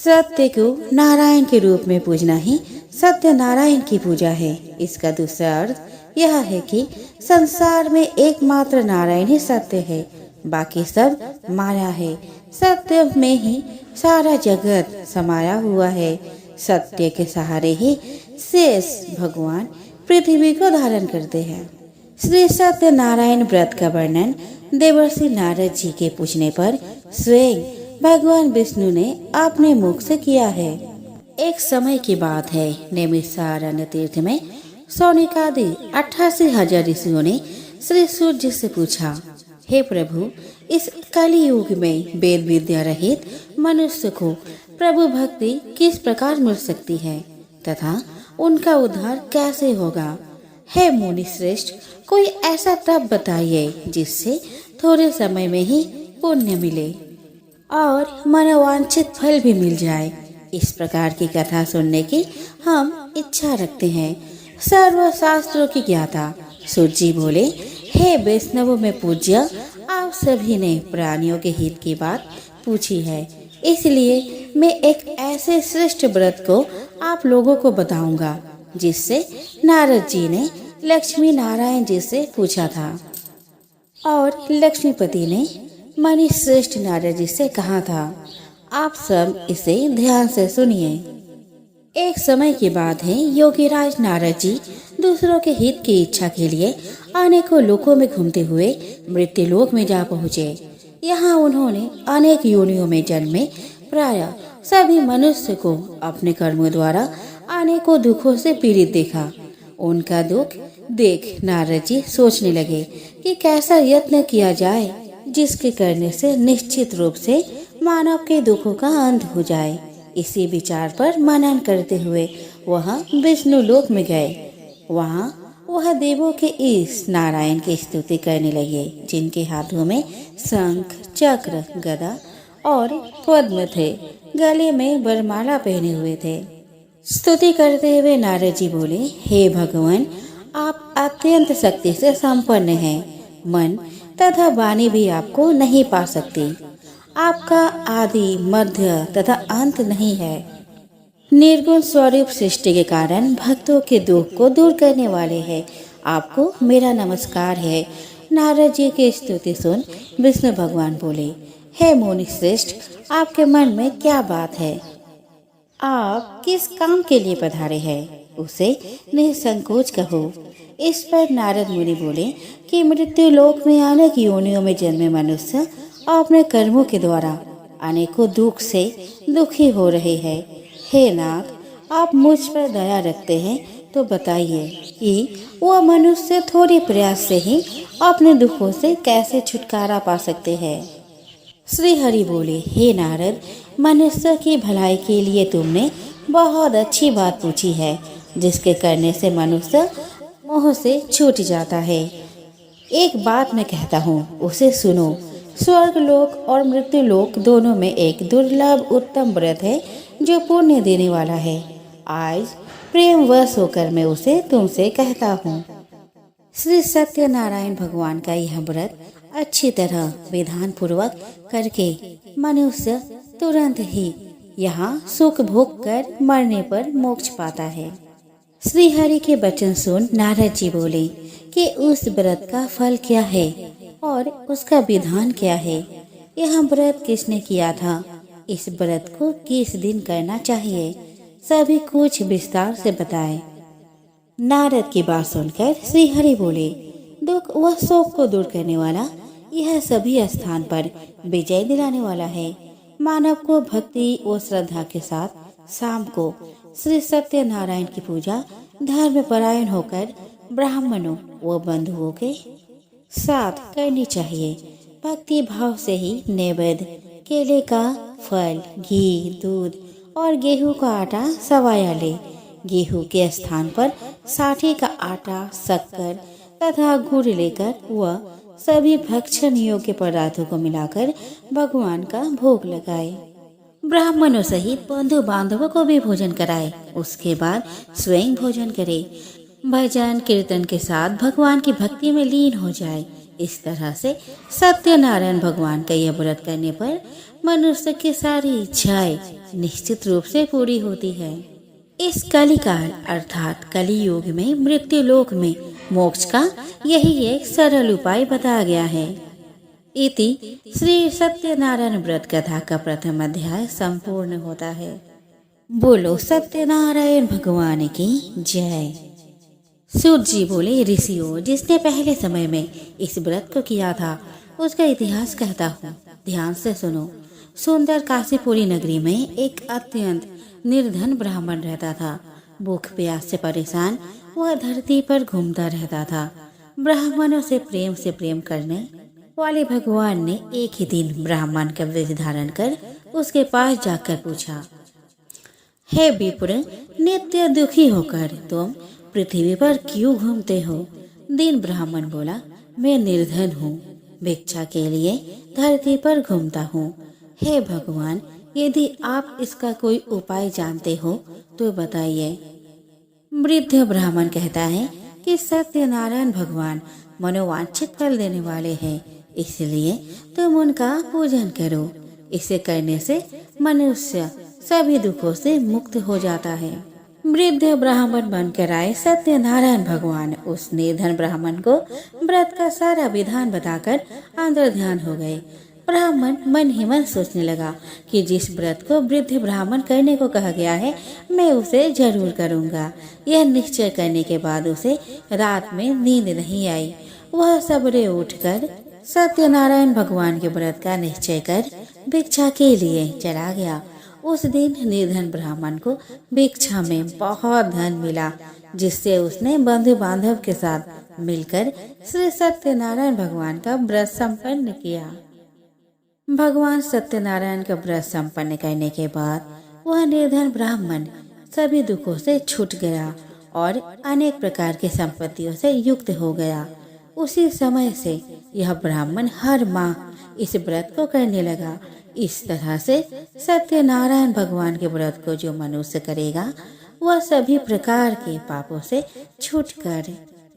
सत्य को नारायण के रूप में पूजना ही सत्य नारायण की पूजा है। इसका दूसरा अर्थ यह है कि संसार में एकमात्र नारायण ही सत्य है, बाकी सब माया है। सत्य में ही सारा जगत समाया हुआ है। सत्य के सहारे ही शेष भगवान पृथ्वी को धारण करते हैं। श्री सत्य नारायण व्रत का वर्णन देवर्षि नारद जी के पूछने पर स्वयं भगवान विष्णु ने अपने मुख से किया है। एक समय की बात है, नैमिषारण्य तीर्थ में सौनिकादि 88,000 ऋषियों ने श्री सूर्य से पूछा, हे प्रभु, इस कलि युग में वेद विद्या रहित मनुष्य को प्रभु भक्ति किस प्रकार मिल सकती है तथा उनका उद्धार कैसे होगा? हे मुनि श्रेष्ठ, कोई ऐसा तप बताइए जिससे थोड़े समय में ही पुण्य मिले और मनोवांछित फल भी मिल जाए। इस प्रकार की कथा सुनने की हम इच्छा रखते हैं। सर्व शास्त्रों की ज्ञाता सूर्य जी बोले, हे वैष्णव में पूज्य, आप सभी ने प्राणियों के हित की बात पूछी है, इसलिए मैं एक ऐसे श्रेष्ठ व्रत को आप लोगों को बताऊंगा जिससे नारद जी ने लक्ष्मी नारायण जी से पूछा था और लक्ष्मीपति ने मणि श्रेष्ठ नारद जी से कहा था। आप सब इसे ध्यान से सुनिए। एक समय की बात है, योगीराज नारद जी दूसरों के हित की इच्छा के लिए अनेकों लोकों में घूमते हुए मृत्युलोक में जा पहुँचे। यहाँ उन्होंने अनेक योनियों में जन्मे प्राय सभी मनुष्य को अपने कर्मों द्वारा अनेकों दुखों से पीड़ित देखा। उनका दुख देख नारद जी सोचने लगे कि कैसा यत्न किया जाए जिसके करने से निश्चित रूप से मानव के दुखों का अंत हो जाए। इसी विचार पर मनन करते हुए वह विष्णु लोक में गए। वहाँ वह देवों के इस नारायण की स्तुति करने लगे, जिनके हाथों में शंख, चक्र, गदा और पद्म थे, गले में वरमाला पहने हुए थे। स्तुति करते हुए नारद जी बोले, हे भगवान, आप अत्यंत शक्ति से संपन्न हैं। मन तथा वाणी भी आपको नहीं पा सकती। आपका आदि, मध्य तथा अंत नहीं है। निर्गुण स्वरूप सृष्टि के कारण भक्तों के दुख को दूर करने वाले हैं। आपको मेरा नमस्कार है। नारद जी की स्तुति सुन विष्णु भगवान बोले, हे मुनि श्रेष्ठ, आपके मन में क्या बात है? आप किस काम के लिए पधारे हैं, उसे निसंकोच कहो। इस पर नारद मुनि बोले कि मृत्यु लोक में अनेक योनियों में जन्मे मनुष्य अपने कर्मों के द्वारा अनेकों दुख से दुखी हो रहे हैं। हे नाथ, आप मुझ पर दया रखते हैं तो बताइए कि वह मनुष्य थोड़े प्रयास से ही अपने दुखों से कैसे छुटकारा पा सकते हैं। श्री हरि बोले, हे नारद, मनुष्य की भलाई के लिए तुमने बहुत अच्छी बात पूछी है, जिसके करने से मनुष्य मोह से छूट जाता है। एक बात मैं कहता हूँ, उसे सुनो। स्वर्ग लोक और मृत्यु लोक दोनों में एक दुर्लभ उत्तम व्रत है जो पुण्य देने वाला है। आज प्रेम वश होकर मैं उसे तुमसे कहता हूँ। श्री सत्यनारायण भगवान का यह व्रत अच्छी तरह विधान पूर्वक करके मनुष्य तुरंत ही यहाँ सुख भोग कर मरने पर मोक्ष पाता है। श्री हरि के वचन सुन नारद जी बोले कि उस व्रत का फल क्या है और उसका विधान क्या है। यह व्रत किसने किया था, इस व्रत को किस दिन करना चाहिए, सभी कुछ विस्तार से बताए। नारद की बात सुनकर श्री हरि बोले, दुख व शोक को दूर करने वाला, यह सभी स्थान पर विजय दिलाने वाला है। मानव को भक्ति व श्रद्धा के साथ शाम को श्री सत्यनारायण की पूजा धर्म परायण होकर ब्राह्मणों व बंधुओं के साथ करनी चाहिए। भक्ति भाव से ही नैवेद्य, केले का फल, घी, दूध और गेहूं का आटा सवाया ले। गेहूं के स्थान पर साठी का आटा, शक्कर तथा गुड़ लेकर वह सभी भक्षण योग्य पदार्थों को मिलाकर भगवान का भोग लगाए। ब्राह्मणों सहित बंधु बांधवों को भी भोजन कराए। उसके बाद स्वयं भोजन करे। भजन कीर्तन के साथ भगवान की भक्ति में लीन हो जाए। इस तरह से सत्यनारायण भगवान का यह व्रत करने पर मनुष्य की सारी इच्छाएं निश्चित रूप से पूरी होती है। इस कलिकाल अर्थात कलियुग में मृत्यु लोक में मोक्ष का यही एक सरल उपाय बताया गया है। इति श्री सत्यनारायण व्रत कथा का प्रथम अध्याय संपूर्ण होता है। बोलो सत्यनारायण भगवान की जय। सूत जी बोले, ऋषियों, जिसने पहले समय में इस व्रत को किया था उसका इतिहास कहता हूँ, ध्यान से सुनो। सुंदर काशीपुरी नगरी में एक अत्यंत निर्धन ब्राह्मण रहता था। भूख प्यास से परेशान वह धरती पर घूमता रहता था। ब्राह्मणों से प्रेम करने वाले भगवान ने एक ही दिन ब्राह्मण का वेश धारण कर उसके पास जाकर पूछा, हे विप्र, नित्य दुखी होकर तुम पृथ्वी पर क्यों घूमते हो? दीन ब्राह्मण बोला, मैं निर्धन हूँ, भिक्षा के लिए धरती पर घूमता हूँ। हे भगवान, यदि आप इसका कोई उपाय जानते हो तो बताइए। वृद्ध ब्राह्मण कहता है कि सत्यनारायण भगवान मनोवांछित फल देने वाले हैं, इसलिए तुम उनका पूजन करो। इसे करने से मनुष्य सभी दुखों से मुक्त हो जाता है। वृद्ध ब्राह्मण बनकर आए सत्यनारायण भगवान उस निर्धन ब्राह्मण को व्रत का सारा विधान बताकर अंतर ध्यान हो गए। ब्राह्मण मन ही मन सोचने लगा कि जिस व्रत को वृद्ध ब्राह्मण करने को कहा गया है मैं उसे जरूर करूंगा। यह निश्चय करने के बाद उसे रात में नींद नहीं आई। वह सबरे उठकर सत्यनारायण भगवान के व्रत का निश्चय कर भिक्षा के लिए चला गया। उस दिन निर्धन ब्राह्मण को भिक्षा में बहुत धन मिला, जिससे उसने बंधु बांधव के साथ मिलकर श्री सत्यनारायण भगवान का व्रत संपन्न किया। भगवान सत्यनारायण का व्रत संपन्न करने के बाद वह निर्धन ब्राह्मण सभी दुखों से छूट गया और अनेक प्रकार की संपत्तियों से युक्त हो गया। उसी समय से यह ब्राह्मण हर माह इस व्रत को करने लगा। इस तरह से सत्यनारायण भगवान के व्रत को जो मनुष्य करेगा वह सभी प्रकार के पापों से छूटकर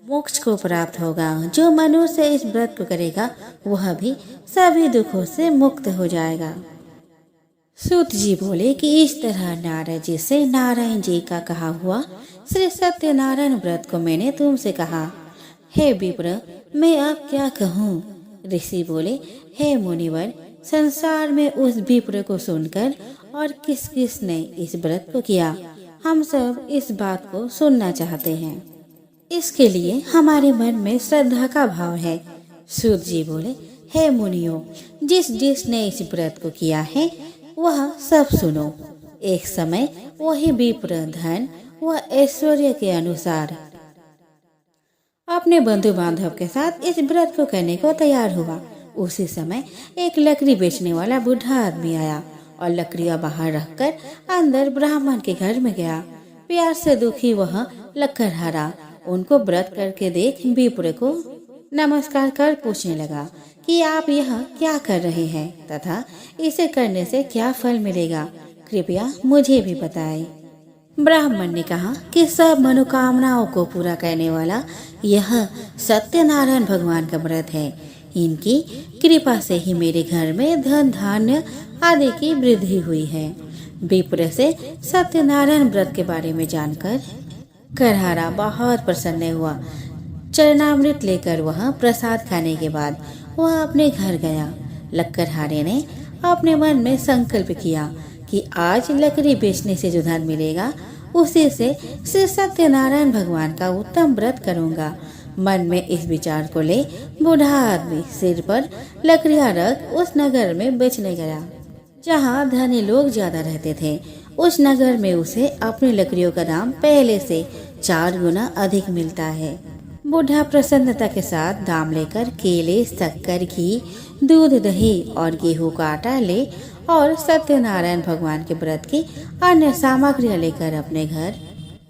मोक्ष को प्राप्त होगा। जो मनुष्य इस व्रत को करेगा वह भी सभी दुखों से मुक्त हो जाएगा। सूत जी बोले कि इस तरह नारद जी से नारायण जी का कहा हुआ श्री सत्यनारायण व्रत को मैंने तुमसे कहा। हे विप्र, मैं अब क्या कहूँ? ऋषि बोले, हे मुनिवर, संसार में उस विप्र को सुनकर और किस किस ने इस व्रत को किया, हम सब इस बात को सुनना चाहते हैं। इसके लिए हमारे मन में श्रद्धा का भाव है। सूत जी बोले, हे मुनियों, जिसने इस व्रत को किया है वह सब सुनो। एक समय वही विप्र धन व ऐश्वर्य के अनुसार अपने बंधु बांधव के साथ इस व्रत को करने को तैयार हुआ। उसी समय एक लकड़ी बेचने वाला बूढ़ा आदमी आया और लकड़ियां बाहर रखकर अंदर ब्राह्मण के घर में गया। प्यास से दुखी वह लकड़हारा उनको व्रत करके देख विप्र को नमस्कार कर पूछने लगा कि आप यह क्या कर रहे हैं तथा इसे करने से क्या फल मिलेगा, कृपया मुझे भी बताएं। ब्राह्मण ने कहा कि सब मनोकामनाओं को पूरा करने वाला यह सत्यनारायण भगवान का व्रत है। इनकी कृपा से ही मेरे घर में धन धान्य आदि की वृद्धि हुई है। विप्र से सत्यनारायण व्रत के बारे में जानकर करहारा बहुत प्रसन्न हुआ। चरणामृत लेकर वह प्रसाद खाने के बाद वह अपने घर गया। लक्कड़हारे ने अपने मन में संकल्प किया कि आज लकड़ी बेचने से जो धन मिलेगा उसी से श्री सत्यनारायण भगवान का उत्तम व्रत करूंगा। मन में इस विचार को ले बूढ़ा आदमी सिर पर लकड़ियां रख उस नगर में बेचने गया जहाँ धनी लोग ज्यादा रहते थे। उस नगर में उसे अपनी लकड़ियों का दाम पहले से 4 गुना अधिक मिलता है। बूढ़ा प्रसन्नता के साथ दाम लेकर केले, शक्कर, घी, दूध, दही और गेहूं का आटा ले और सत्यनारायण भगवान के व्रत की अन्य सामग्रियां लेकर अपने घर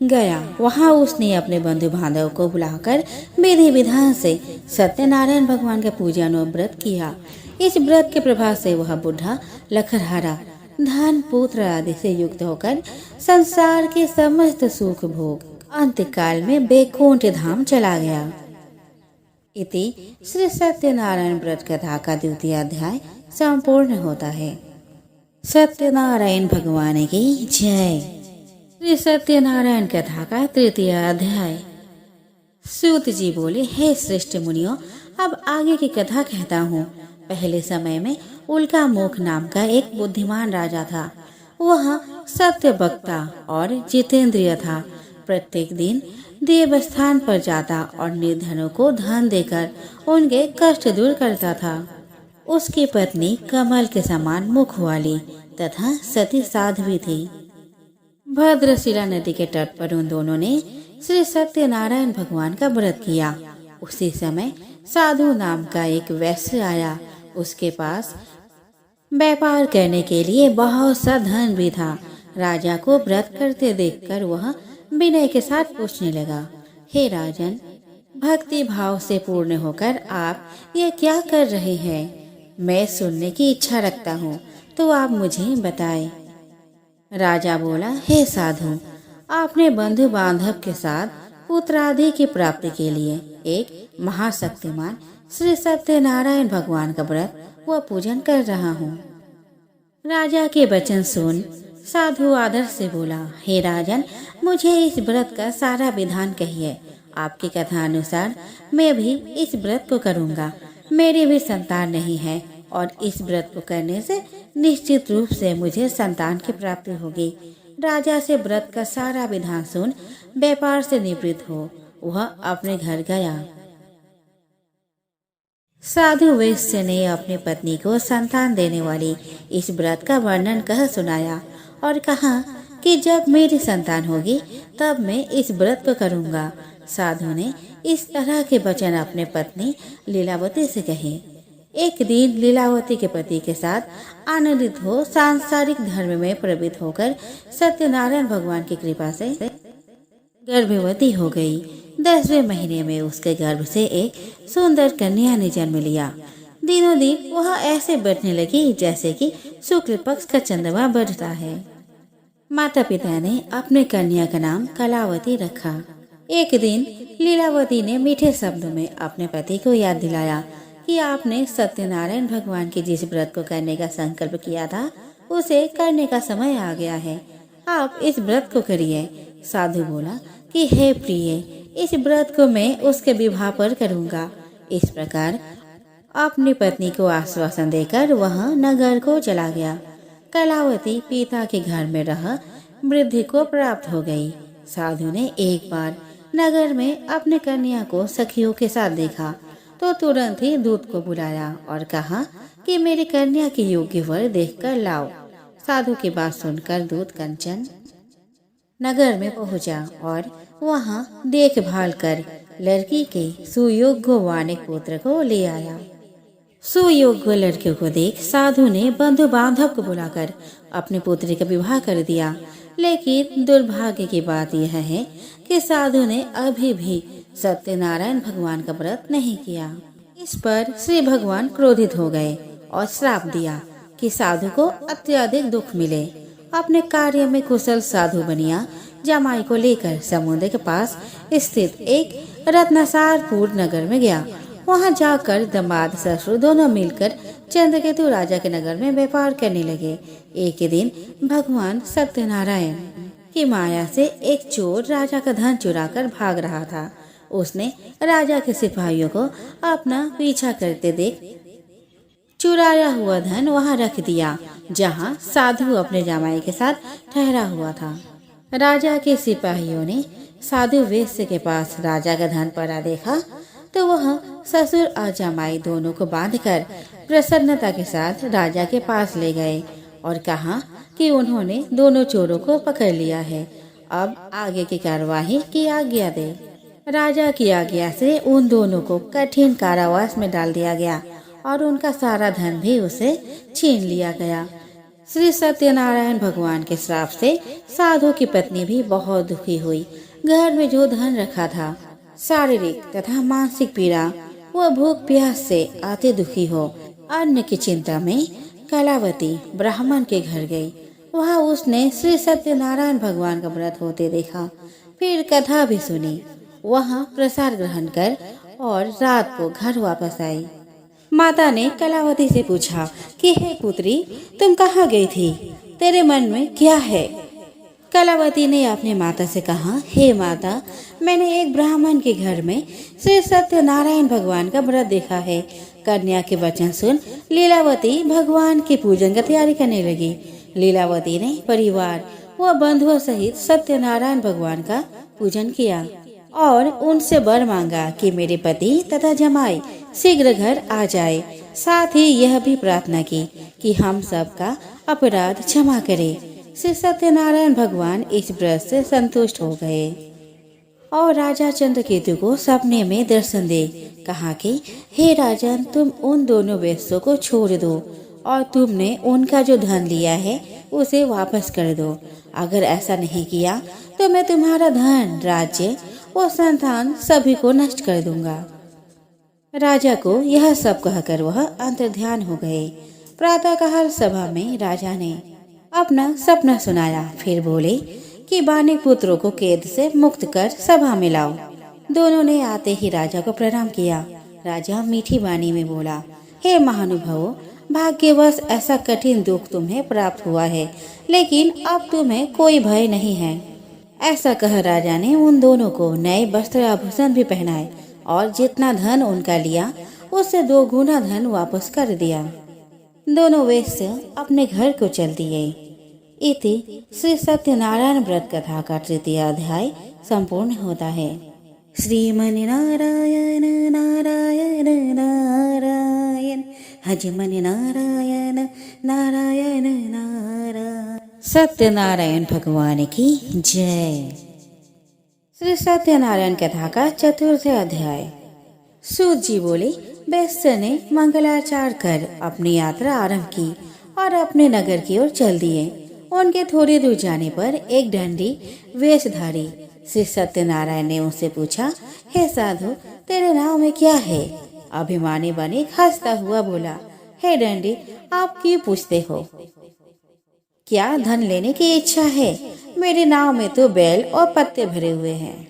गया। वहां उसने अपने बंधु बांधव को बुलाकर विधि विधान से सत्यनारायण भगवान का पूजन और व्रत किया। इस व्रत के प्रभाव से वह बूढ़ा लकड़हारा धन पुत्र आदि से युक्त होकर संसार के समस्त सुख भोग अंतकाल में बैकुंठ धाम चला गया। इति श्री सत्यनारायण व्रत कथा का द्वितीय अध्याय संपूर्ण होता है। सत्यनारायण भगवान की जय। श्री सत्यनारायण कथा का तृतीय अध्याय। सूत जी बोले, हे श्रेष्ठ मुनियों, अब आगे की कथा कहता हूँ। पहले समय में उल्का मुख नाम का एक बुद्धिमान राजा था। वह सत्य वक्ता और जितेंद्रिय था। प्रत्येक दिन देवस्थान पर जाता और निर्धनों को धन देकर उनके कष्ट दूर करता था। उसकी पत्नी कमल के समान मुख वाली तथा सती साध्वी थी। भद्रशिला नदी के तट पर उन दोनों ने श्री सत्यनारायण भगवान का व्रत किया। उसी समय साधु नाम का एक वैश्य आया। उसके पास व्यापार करने के लिए बहुत सा धन भी था। राजा को व्रत करते देखकर वह विनय के साथ पूछने लगा, हे राजन, भक्ति भाव से पूर्ण होकर आप ये क्या कर रहे हैं? मैं सुनने की इच्छा रखता हूँ, तो आप मुझे बताएं। राजा बोला, हे साधु, आपने बंधु बांधव के साथ पुत्रादि की प्राप्ति के लिए एक महाशक्तिमान श्री सत्यनारायण भगवान का व्रत व पूजन कर रहा हूँ। राजा के वचन सुन साधु आदर से बोला, हे राजन, मुझे इस व्रत का सारा विधान कहिए। आपकी कथा अनुसार मैं भी इस व्रत को करूँगा। मेरी भी संतान नहीं है और इस व्रत को करने से निश्चित रूप से मुझे संतान की प्राप्ति होगी। राजा से व्रत का सारा विधान सुन व्यापार से निवृत्त हो वह अपने घर गया। साधु वैश्य ने अपनी पत्नी को संतान देने वाली इस व्रत का वर्णन कह सुनाया और कहा कि जब मेरी संतान होगी तब मैं इस व्रत को करूँगा। साधु ने इस तरह के वचन अपने पत्नी लीलावती से कहे। एक दिन लीलावती के पति के साथ आनंदित हो सांसारिक धर्म में प्रवृत्त होकर सत्यनारायण भगवान की कृपा से गर्भवती हो गई। 10वें महीने में उसके गर्भ से एक सुंदर कन्या ने जन्म लिया। दिनों दिन वह ऐसे बढ़ने लगी जैसे कि शुक्ल पक्ष का चंद्रमा बढ़ता है। माता पिता ने अपने कन्या का नाम कलावती रखा। एक दिन लीलावती ने मीठे शब्दों में अपने पति को याद दिलाया कि आपने सत्यनारायण भगवान के जिस व्रत को करने का संकल्प किया था उसे करने का समय आ गया है। आप इस व्रत को करिए। साधु बोला कि हे प्रिय, इस व्रत को मैं उसके विवाह पर करूँगा। इस प्रकार अपनी पत्नी को आश्वासन देकर वह नगर को चला गया। कलावती पिता के घर में रह वृद्धि को प्राप्त हो गई। साधु ने एक बार नगर में अपने कन्या को सखियों के साथ देखा तो तुरंत ही दूत को बुलाया और कहा कि मेरी कन्या के योग्य वर देखकर लाओ। साधु की बात सुनकर दूत कंचन नगर में पहुंचा और वहां देखभाल कर लड़की के सुयोग्य वानिक पुत्र को ले आया। सुयोग्य लड़के को देख साधु ने बंधु बांधव को बुलाकर अपने पुत्री का विवाह कर दिया। लेकिन दुर्भाग्य की बात यह है कि साधु ने अभी भी सत्यनारायण भगवान का व्रत नहीं किया। इस पर श्री भगवान क्रोधित हो गए और श्राप दिया कि साधु को अत्यधिक दुख मिले। अपने कार्य में कुशल साधु बनिया जमाई को लेकर समुद्र के पास स्थित एक रत्नसारपुर नगर में गया। वहां जाकर दामाद ससुर दोनों मिलकर चंद्रकेतु राजा के नगर में व्यापार करने लगे। एक दिन भगवान सत्यनारायण की माया से एक चोर राजा का धन चुराकर भाग रहा था। उसने राजा के सिपाहियों को अपना पीछा करते देख चुराया हुआ धन वहां रख दिया जहां साधु अपने जमाई के साथ ठहरा हुआ था। राजा के सिपाहियों ने साधु वैश्य के पास राजा का धन पड़ा देखा तो वह ससुर और जमाई दोनों को बांधकर प्रसन्नता के साथ राजा के पास ले गए और कहा कि उन्होंने दोनों चोरों को पकड़ लिया है। अब आगे की कार्यवाही की आज्ञा दे। राजा की आज्ञा से उन दोनों को कठिन कारावास में डाल दिया गया और उनका सारा धन भी उसे छीन लिया गया। श्री सत्यनारायण भगवान के श्राप से साधु की पत्नी भी बहुत दुखी हुई। घर में जो धन रखा था, शारीरिक तथा मानसिक पीड़ा व भूख प्यास से आते दुखी हो अन्न की चिंता में कलावती ब्राह्मण के घर गई। वहाँ उसने श्री सत्यनारायण भगवान का व्रत होते देखा। फिर कथा भी सुनी। वहाँ प्रसाद ग्रहण कर और रात को घर वापस आई। माता ने कलावती से पूछा कि हे पुत्री, तुम कहाँ गई थी? तेरे मन में क्या है? कलावती ने अपने माता से कहा, हे माता, मैंने एक ब्राह्मण के घर में श्री सत्यनारायण भगवान का व्रत देखा है। कन्या के वचन सुन लीलावती भगवान के पूजन की तैयारी करने लगी। लीलावती ने परिवार व बंधुओं सहित सत्यनारायण भगवान का पूजन किया और उनसे वर मांगा कि मेरे पति तथा जमाई शीघ्र घर आ जाए। साथ ही यह भी प्रार्थना की कि हम सबका अपराध क्षमा करे। श्री सत्यनारायण भगवान इस व्रत से संतुष्ट हो गए और राजा चंद्रकेतु को सपने में दर्शन दे कहा कि हे राजन, तुम उन दोनों वेश्यों को छोड़ दो और तुमने उनका जो धन लिया है उसे वापस कर दो। अगर ऐसा नहीं किया तो मैं तुम्हारा धन, राज्य और संतान सभी को नष्ट कर दूंगा। राजा को यह सब कहकर वह अंतर्ध्यान हो गए। प्रातःकाल सभा में राजा ने अपना सपना सुनाया। फिर बोले कि बानी पुत्रों को कैद से मुक्त कर सभा में लाओ। दोनों ने आते ही राजा को प्रणाम किया। राजा मीठी वाणी में बोला, हे महानुभावों, भाग्यवश ऐसा कठिन दुख तुम्हें प्राप्त हुआ है, लेकिन अब तुम्हें कोई भय नहीं है। ऐसा कह राजा ने उन दोनों को नए वस्त्र आभूषण भी पहनाए और जितना धन उनका लिया उससे 2 गुना धन वापस कर दिया। दोनों वेश्य अपने घर को चल दिए। इति श्री सत्यनारायण व्रत कथा का 3य अध्याय संपूर्ण होता है। श्रीमन नारायण नारायण नारायण, हजमन नारायण नारायण नारायण। सत्यनारायण भगवान की जय। श्री सत्यनारायण कथा का 4th अध्याय। सूत जी बोले, वैश्य ने मंगलाचार कर अपनी यात्रा आरंभ की और अपने नगर की ओर चल दिए। उनके थोड़ी दूर जाने पर एक दंडी वेशधारी श्री सत्यनारायण ने उससे पूछा, हे साधु, तेरे नाम में क्या है? अभिमानी बने हंसता हुआ बोला, हे दंडी, आप क्यों पूछते हो? क्या धन लेने की इच्छा है? मेरे नाव में तो बैल और पत्ते भरे हुए हैं।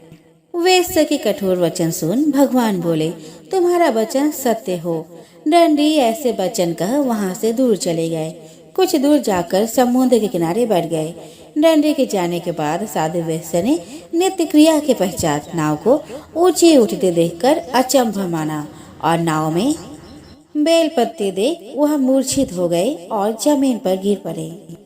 वेश्य के कठोर वचन सुन भगवान बोले, तुम्हारा वचन सत्य हो। दंडी ऐसे वचन कह वहाँ से दूर चले गए। कुछ दूर जाकर समुद्र के किनारे बैठ गए। दंडी के जाने के बाद साधु वेश्य ने नित्य क्रिया के पश्चात नाव को ऊंचे उठते देखकर अचंभा माना और नाव में बेल पत्ते देख वह मूर्छित हो गए और जमीन पर गिर पड़े।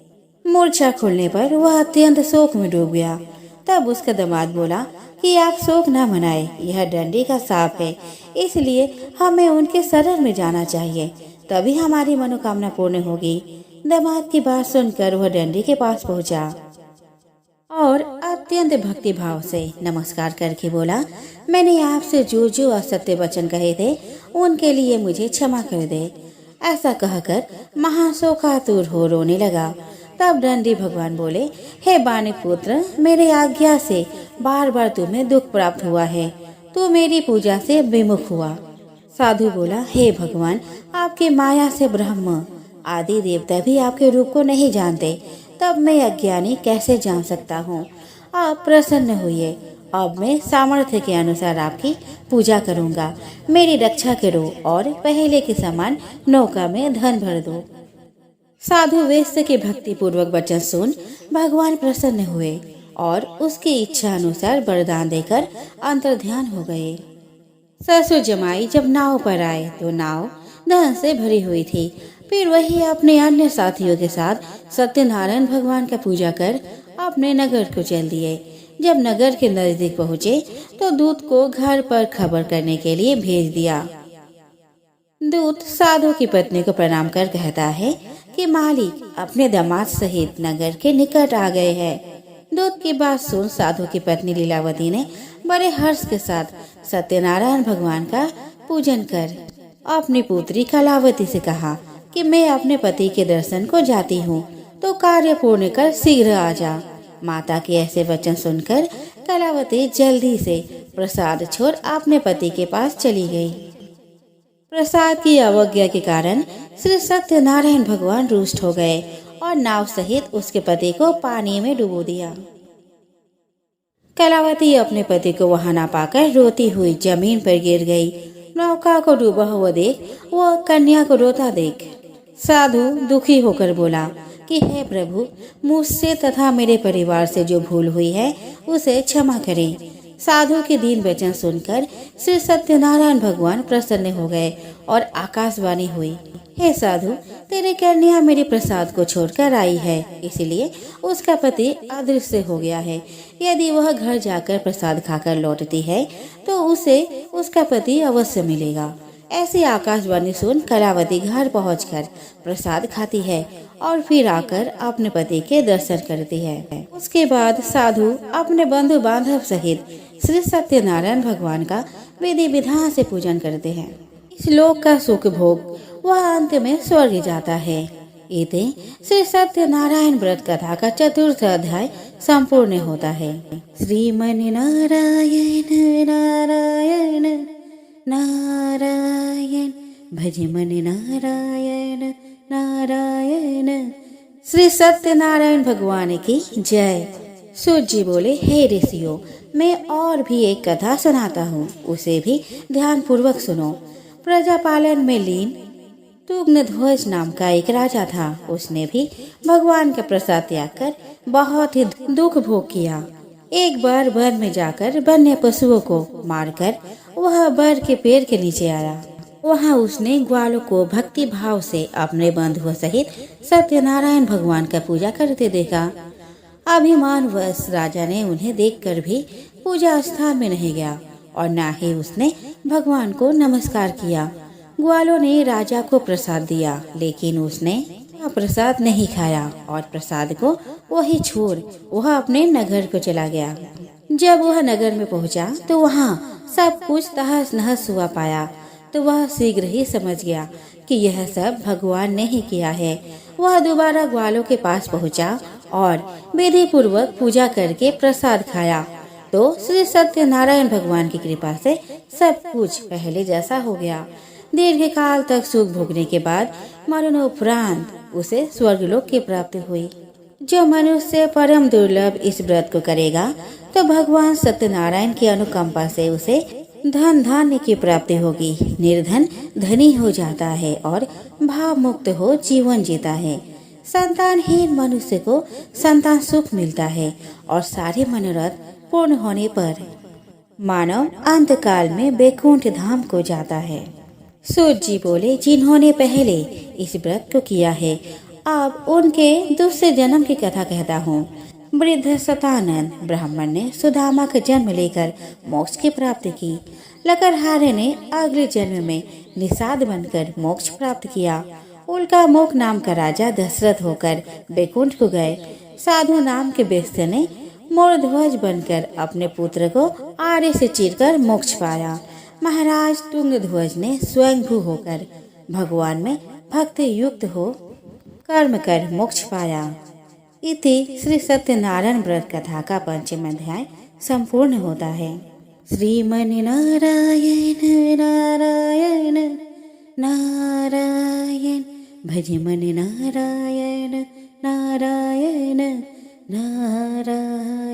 मूर्छा खुलने पर वह अत्यंत शोक में डूब गया। तब उसका दामाद बोला कि आप शोक न मनाए, यह दंडी का शाप है, इसलिए हमें उनके शरण में जाना चाहिए, तभी हमारी मनोकामना पूर्ण होगी। दामाद की बात सुनकर वह दंडी के पास पहुंचा और अत्यंत भक्ति भाव से नमस्कार करके बोला, मैंने आपसे जो जो असत्य वचन कहे थे उनके लिए मुझे क्षमा कर दे। ऐसा कहकर महाशोकातुर हो रोने लगा। तब दंडी भगवान बोले, हे बानी पुत्र, मेरे आज्ञा से बार बार तुम्हें दुख प्राप्त हुआ है, तू मेरी पूजा से विमुख हुआ। साधु बोला, हे भगवान, आपकी माया से ब्रह्म आदि देवता भी आपके रूप को नहीं जानते, तब मैं अज्ञानी कैसे जान सकता हूँ? आप प्रसन्न हुए। अब मैं सामर्थ्य के अनुसार आपकी पूजा करूँगा। मेरी रक्षा करो और पहले के समान नौका में धन भर दो। साधु वेश्य के भक्ति पूर्वक वचन सुन भगवान प्रसन्न हुए और उसकी इच्छा अनुसार वरदान देकर अंतर्ध्यान हो गए। ससुर जमाई जब नाव पर आए तो नाव धन से भरी हुई थी। फिर वही अपने अन्य साथियों के साथ सत्यनारायण भगवान का पूजा कर अपने नगर को चल दिए। जब नगर के नजदीक पहुँचे तो दूत को घर पर खबर करने के लिए भेज दिया। दूत साधु की पत्नी को प्रणाम कर कहता है कि मालिक अपने दामाद सहित नगर के निकट आ गए हैं। दूत की बात सुन साधु की पत्नी लीलावती ने बड़े हर्ष के साथ सत्यनारायण भगवान का पूजन कर अपनी पुत्री कलावती से कहा कि मैं अपने पति के दर्शन को जाती हूँ, तो कार्य पूर्ण कर शीघ्र आ जा। माता के ऐसे वचन सुनकर कलावती जल्दी से प्रसाद छोड़ अपने पति के पास चली गई। प्रसाद की अवज्ञा के कारण श्री सत्यनारायण भगवान रुष्ट हो गए और नाव सहित उसके पति को पानी में डुबो दिया। कलावती अपने पति को वहां ना पाकर रोती हुई जमीन पर गिर गई। नौका को डूबा हुआ देख वो कन्या को रोता देख साधु दुखी होकर बोला कि हे प्रभु, मुझसे तथा मेरे परिवार से जो भूल हुई है उसे क्षमा करें। साधु के दीन वचन सुनकर श्री सत्यनारायण भगवान प्रसन्न हो गए और आकाशवाणी हुई, हे साधु, तेरी कन्या मेरे प्रसाद को छोड़कर आई है, इसलिए उसका पति अदृश्य हो गया है। यदि वह घर जाकर प्रसाद खाकर लौटती है तो उसे उसका पति अवश्य मिलेगा। ऐसी आकाशवाणी सुन कलावती घर पहुंचकर प्रसाद खाती है और फिर आकर अपने पति के दर्शन करती है। उसके बाद साधु अपने बंधु बांधव सहित श्री सत्यनारायण भगवान का विधि विधान से पूजन करते हैं। इस लोक का सुख भोग वह अंत में स्वर्ग जाता है। इते श्री सत्यनारायण व्रत कथा का चतुर्थ अध्याय संपूर्ण होता है। श्रीमन नारायण नारायण नारायण भज मन नारायण नारायण। श्री सत्यनारायण भगवान की जय। सूत जी बोले, हे ऋषियों, मैं और भी एक कथा सुनाता हूँ, उसे भी ध्यान पूर्वक सुनो। प्रजापालन में लीन तुग्नध्वज नाम का एक राजा था। उसने भी भगवान का प्रसाद त्याग कर बहुत ही दुख भोग किया। एक बार वन में जाकर वन्य पशुओं को मारकर वह बर के पेड़ के नीचे आया। वहाँ उसने ग्वालों को भक्ति भाव से अपने बंधुओं सहित सत्यनारायण भगवान का पूजा करते देखा। अभिमानवश राजा ने उन्हें देखकर भी पूजा स्थान में नहीं गया और न ही उसने भगवान को नमस्कार किया। ग्वालों ने राजा को प्रसाद दिया, लेकिन उसने प्रसाद नहीं खाया और प्रसाद को वही छोड़ वह अपने नगर को चला गया। जब वह नगर में पहुंचा तो वहाँ सब कुछ तहस नहस हुआ पाया, तो वह शीघ्र ही समझ गया कि यह सब भगवान ने ही किया है। वह दोबारा ग्वालों के पास पहुंचा और विधि पूर्वक पूजा करके प्रसाद खाया तो श्री सत्यनारायण भगवान की कृपा से सब कुछ पहले जैसा हो गया। दीर्घ काल तक सुख भोगने के बाद मरणोपरांत उसे स्वर्गलोक की प्राप्ति हुई। जो मनुष्य परम दुर्लभ इस व्रत को करेगा तो भगवान सत्यनारायण की अनुकंपा से उसे धन धान्य की प्राप्ति होगी। निर्धन धनी हो जाता है और भाव मुक्त हो जीवन जीता है। संतानहीन मनुष्य को संतान सुख मिलता है और सारे मनोरथ पूर्ण होने पर मानव अंत काल में वैकुंठ धाम को जाता है। सूत जी बोले, जिन्होंने पहले इस व्रत को किया है, अब उनके दूसरे जन्म की कथा कहता हूँ। वृद्ध सतानंद ब्राह्मण ने सुदामा का जन्म लेकर मोक्ष की प्राप्ति की। लकड़हारे ने अगले जन्म में निषाद बनकर मोक्ष प्राप्त किया। उल्का मुख नाम का राजा दशरथ होकर वैकुंठ को गए। साधु नाम के व्यक्ति ने मोरध्वज बनकर अपने पुत्र को आरे से चीरकर मोक्ष पाया। महाराज तुंगध्वज ने स्वयंभू होकर भगवान में भक्ति युक्त हो कर्म कर मोक्ष पाया। इति श्री सत्यनारायण व्रत कथा का पंचम अध्याय संपूर्ण होता है। श्रीमन नारायण नारायण नारायण भज मन नारायण नारायण नारायण।